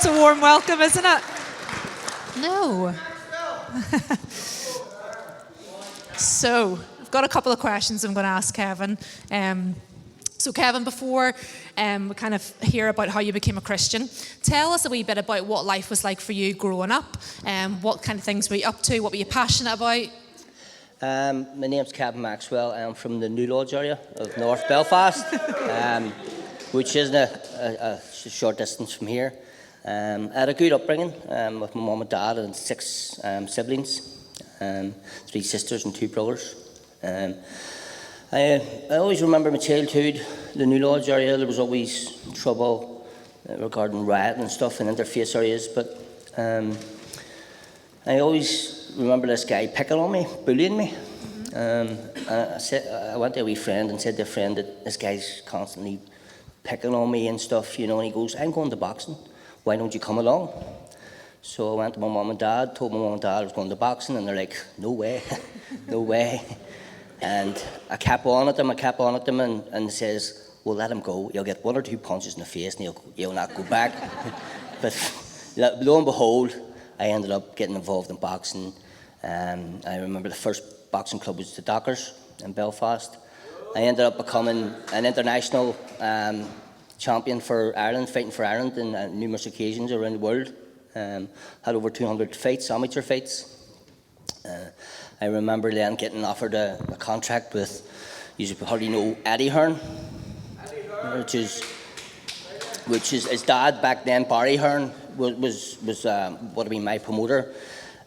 That's a warm welcome, isn't it? No. So, I've got a couple of questions I'm going to ask Kevin. So Kevin, before we kind of hear about how you became a Christian, tell us a wee bit about what life was like for you growing up. What kind of things were you up to? What were you passionate about? My name's Maxwell. I'm from the New Lodge area of North Belfast, which isn't a short distance from here. I had a good upbringing with my mum and dad and 6 siblings, 3 sisters and 2 brothers. I always remember my childhood, the New Lodge area. There was always trouble regarding riot and stuff in interface areas, but I always remember this guy picking on me, bullying me. I went to a wee friend and said to a friend that this guy's constantly picking on me and stuff, you know, and he goes, "I'm going to boxing, why don't you come along?" So I went to my mum and dad, told my mum and dad I was going to boxing, and they're like, "No way, no way." And I kept on at them, and says, "Well, let him go. He'll get 1 or 2 punches in the face and he'll not go back." But lo and behold, I ended up getting involved in boxing. I remember the first boxing club was the Dockers in Belfast. I ended up becoming an international champion for Ireland, fighting for Ireland on numerous occasions around the world. Had over 200 fights, amateur fights. I remember then getting offered a contract with, you probably know, Barry Hearn, which is his dad back then. Barry Hearn was would have been my promoter,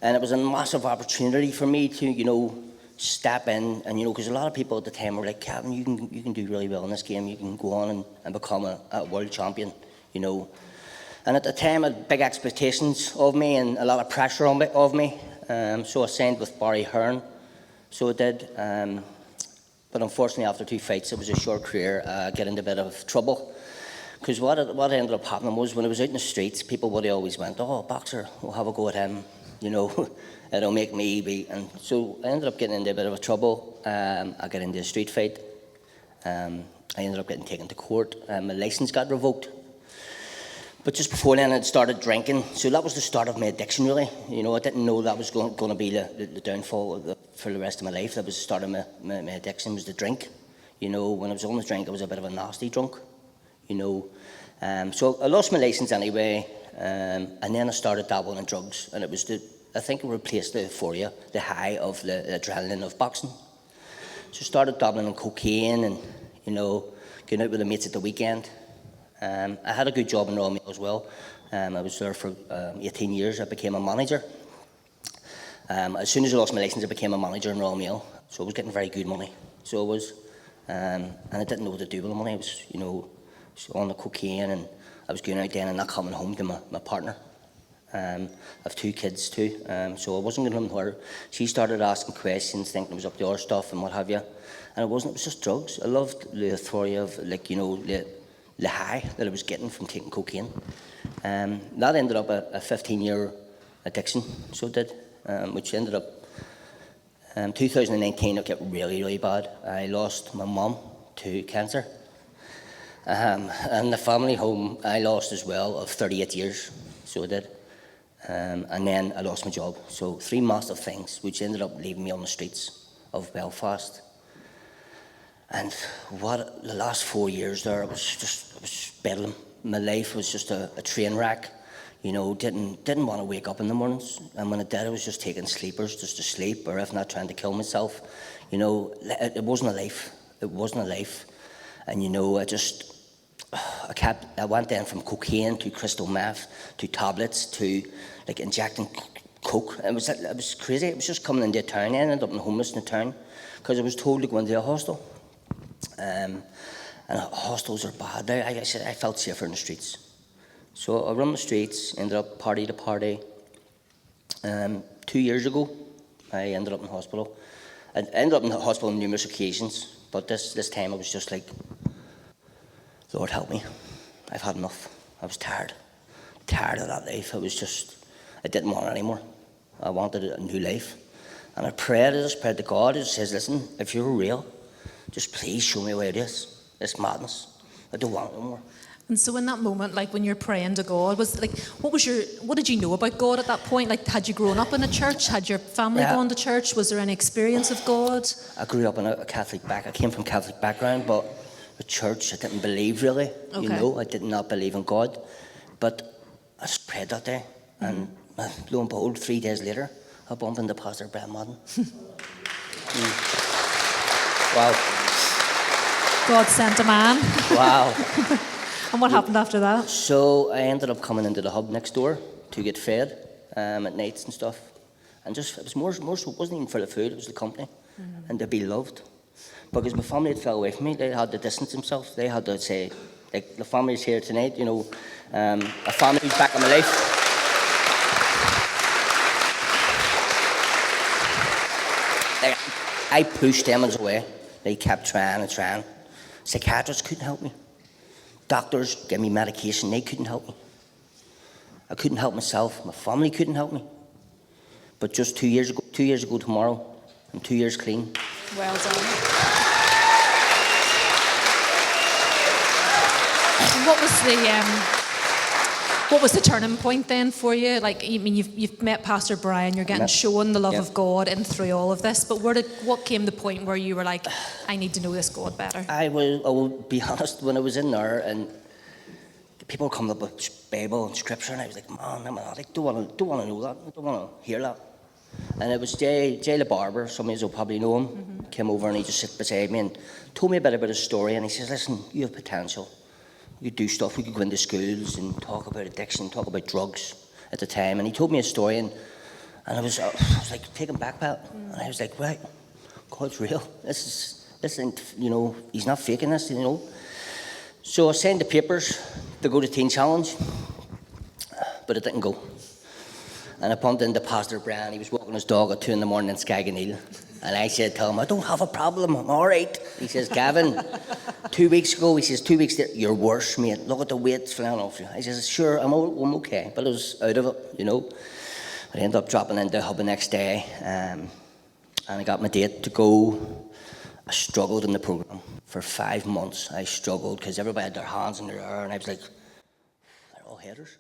and it was a massive opportunity for me to, you know, step in, and you know, because a lot of people at the time were like, "Kevin, you can do really well in this game. You can go on and become a world champion," you know. And at the time, I had big expectations of me and a lot of pressure of me. So I signed with Barry Hearn. So I did. But unfortunately, after 2 fights, it was a short career. I got into a bit of trouble. Because what ended up happening was, when I was out in the streets, people would always went, "Oh, boxer, we'll have a go at him. You know, it'll make me be." And so I ended up getting into a bit of a trouble. I got into a street fight. I ended up getting taken to court. My license got revoked. But just before then, I'd started drinking. So that was the start of my addiction, really. You know, I didn't know that was going to be the downfall for the rest of my life. That was the start of my addiction, was the drink. You know, when I was on the drink, I was a bit of a nasty drunk. You know, so I lost my license anyway, and then I started dabbling in drugs. And it was I think it replaced the euphoria, the high of the adrenaline of boxing. So I started dabbling in cocaine and, you know, going out with the mates at the weekend. I had a good job in Royal Mail as well. I was there for 18 years. I became a manager. As soon as I lost my license, I became a manager in Royal Mail. So I was getting very good money. So I was, and I didn't know what to do with the money. I was, you know, on the cocaine, and I was going out then and not coming home to my partner. I have 2 kids too, so I wasn't going home to her. She started asking questions, thinking it was up to our stuff and what have you. And it wasn't. It was just drugs. I loved the euphoria of, like, you know, the high that I was getting from taking cocaine. That ended up a 15-year addiction, so it did, which ended up, 2019, it got really, really bad. I lost my mum to cancer. And the family home I lost as well, of 38 years, so I did. And then I lost my job. So 3 massive things, which ended up leaving me on the streets of Belfast. And the last 4 years there, it was bedlam. My life was just a train wreck. You know, didn't want to wake up in the mornings. And when I did, I was just taking sleepers just to sleep, or if not, trying to kill myself. You know, it wasn't a life. It wasn't a life. And you know, I went then from cocaine to crystal meth to tablets to, like, injecting coke. It was crazy. It was just coming into town. I ended up homeless in the town because I was told to go into a hostel. And hostels are bad. I felt safer in the streets. So I run the streets, ended up party to party. 2 years ago, I ended up in hospital. I ended up in the hospital on numerous occasions, but this time I was just like, "Lord, help me. I've had enough." I was tired of that life. I didn't want it anymore. I wanted a new life. And I just prayed to God. I just says, "Listen, if you're real, just please show me where it is. This madness. I don't want it anymore." And so in that moment, like when you're praying to God, what did you know about God at that point? Like, had you grown up in a church? Had your family gone to church? Was there any experience of God? I grew up in a Catholic I came from a Catholic background, but the church, I didn't believe really. Okay. I did not believe in God. But I just prayed that day, and lo and behold, 3 days later, I bumped into Pastor Brian Madden. Wow. God sent a man. Wow. And what happened after that? So I ended up coming into the hub next door to get fed at nights and stuff. And just, it was more so, it wasn't even for the food, it was the company. And to be loved. Because my family had fell away from me, they had to distance themselves. They had to say, like, the family's here tonight, you know, a family's back in my life. Like, I pushed them away. They kept trying and trying. Psychiatrists couldn't help me. Doctors gave me medication, they couldn't help me. I couldn't help myself, my family couldn't help me. But just 2 years ago tomorrow, I'm 2 years clean. Well done. And what was the turning point then for you? Like, I mean, you've met Pastor Brian, you're getting shown the love of God in through all of this, but what came the point where you were like, I need to know this God better? I will be honest, when I was in there and people were coming up with Bible and scripture, and I was like, man, I'm an addict, don't want to know that, I don't want to hear that. And it was Jay the barber, some of you will probably know him, came over and he just sat beside me and told me a bit about his story, and he says, listen, you have potential. We could do stuff, we could go into schools and talk about addiction, talk about drugs at the time. And he told me a story, and I was like taken back by it. And I was like, right, God's real. This isn't, you know, he's not faking this, you know. So I signed the papers to go to TeenChallenge, but it didn't go. And I bumped into Pastor Brian. He was walking his dog at 2 in the morning in Skagganeel. And I said to him, I don't have a problem, I'm all right. He says, Gavin, 2 weeks ago, he says, 2 weeks there, you're worse, mate. Look at the weight's flying off you. I says, sure, I'm okay. But I was out of it, you know. I ended up dropping into the hub the next day. And I got my date to go. I struggled in the program. For 5 months, I struggled because everybody had their hands in their air. And I was like, they're all headers.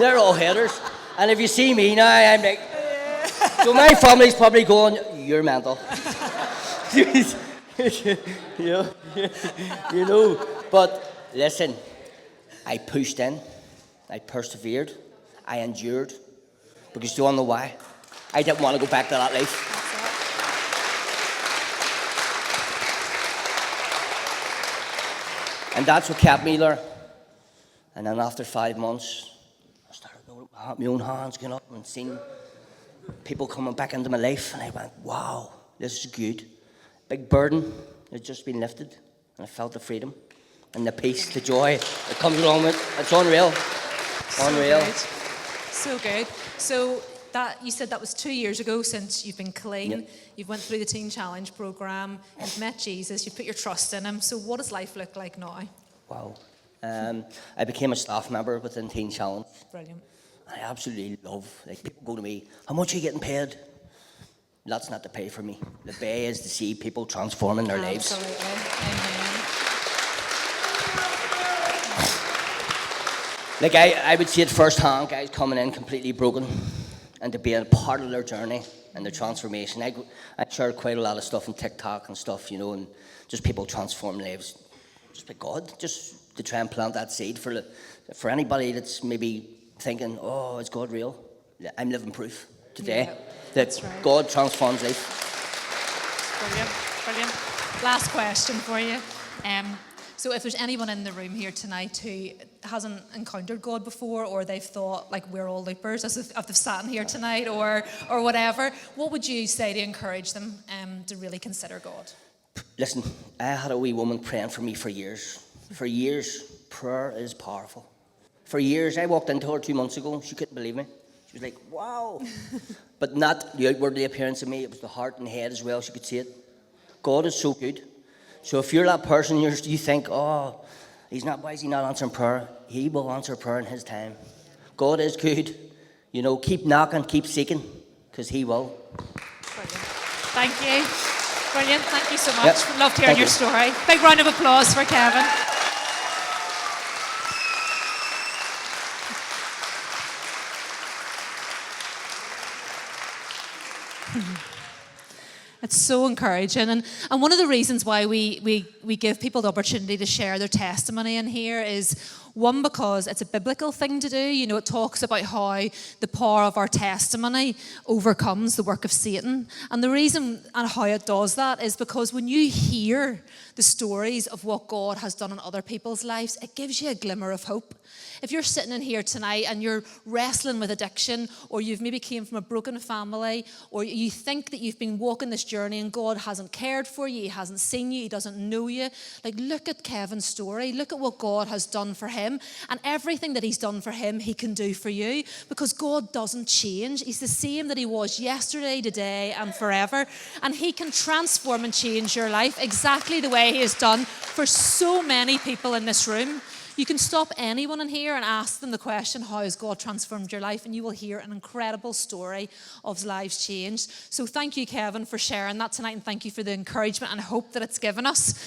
They're all headers. And if you see me now, I'm like, so my family's probably going, you're mental. You know, but listen, I pushed in, I persevered, I endured, because do you want to know why? I didn't want to go back to that life. And that's what kept me there. And then after 5 months, I started my own hands going up and seeing people coming back into my life, and I went, wow, this is good. Big burden had just been lifted, and I felt the freedom and the peace, the joy that comes along with it. It's unreal. Unreal. So good. So that you said that was 2 years ago since you've been clean. Yep. You've went through the TeenChallenge program. You've met Jesus. You've put your trust in him. So what does life look like now? Wow. I became a staff member within TeenChallenge. Brilliant. I absolutely love, like, people go to me, how much are you getting paid? That's not to pay for me. The pay is to see people transforming their lives. Absolutely. Amen. Like, I would see it firsthand, guys coming in completely broken, and to be a part of their journey and their transformation. I shared quite a lot of stuff on TikTok and stuff, you know, and just people transform lives. Just by God, just to try and plant that seed for anybody that's maybe thinking, oh, is God real? I'm living proof today that God transforms life. Brilliant, brilliant. Last question for you. So if there's anyone in the room here tonight who hasn't encountered God before, or they've thought like we're all loopers as if they've sat in here tonight, or whatever, what would you say to encourage them to really consider God? Listen, I had a wee woman praying for me for years. For years, prayer is powerful. For years, I walked into her 2 months ago. She couldn't believe me. She was like, wow. But not the outwardly appearance of me. It was the heart and head as well. She could see it. God is so good. So if you're that person, you think, oh, why is he not answering prayer? He will answer prayer in his time. God is good. You know, keep knocking, keep seeking, because he will. Brilliant. Thank you. Brilliant. Thank you so much. Yep. Loved hearing your story. Big round of applause for Kevin. It's so encouraging. And one of the reasons why we give people the opportunity to share their testimony in here is, one, because it's a biblical thing to do. You know, it talks about how the power of our testimony overcomes the work of Satan. And the reason and how it does that is because when you hear the stories of what God has done in other people's lives, it gives you a glimmer of hope. If you're sitting in here tonight and you're wrestling with addiction, or you've maybe came from a broken family, or you think that you've been walking this journey and God hasn't cared for you, He hasn't seen you, He doesn't know you, like, look at Kevin's story. Look at what God has done for him, and everything that He's done for him, He can do for you, because God doesn't change. He's the same that He was yesterday, today, and forever, and He can transform and change your life exactly the way He has done for so many people in this room. You can stop anyone in here and ask them the question, how has God transformed your life? And you will hear an incredible story of lives changed. So thank you, Kevin, for sharing that tonight, and thank you for the encouragement and hope that it's given us.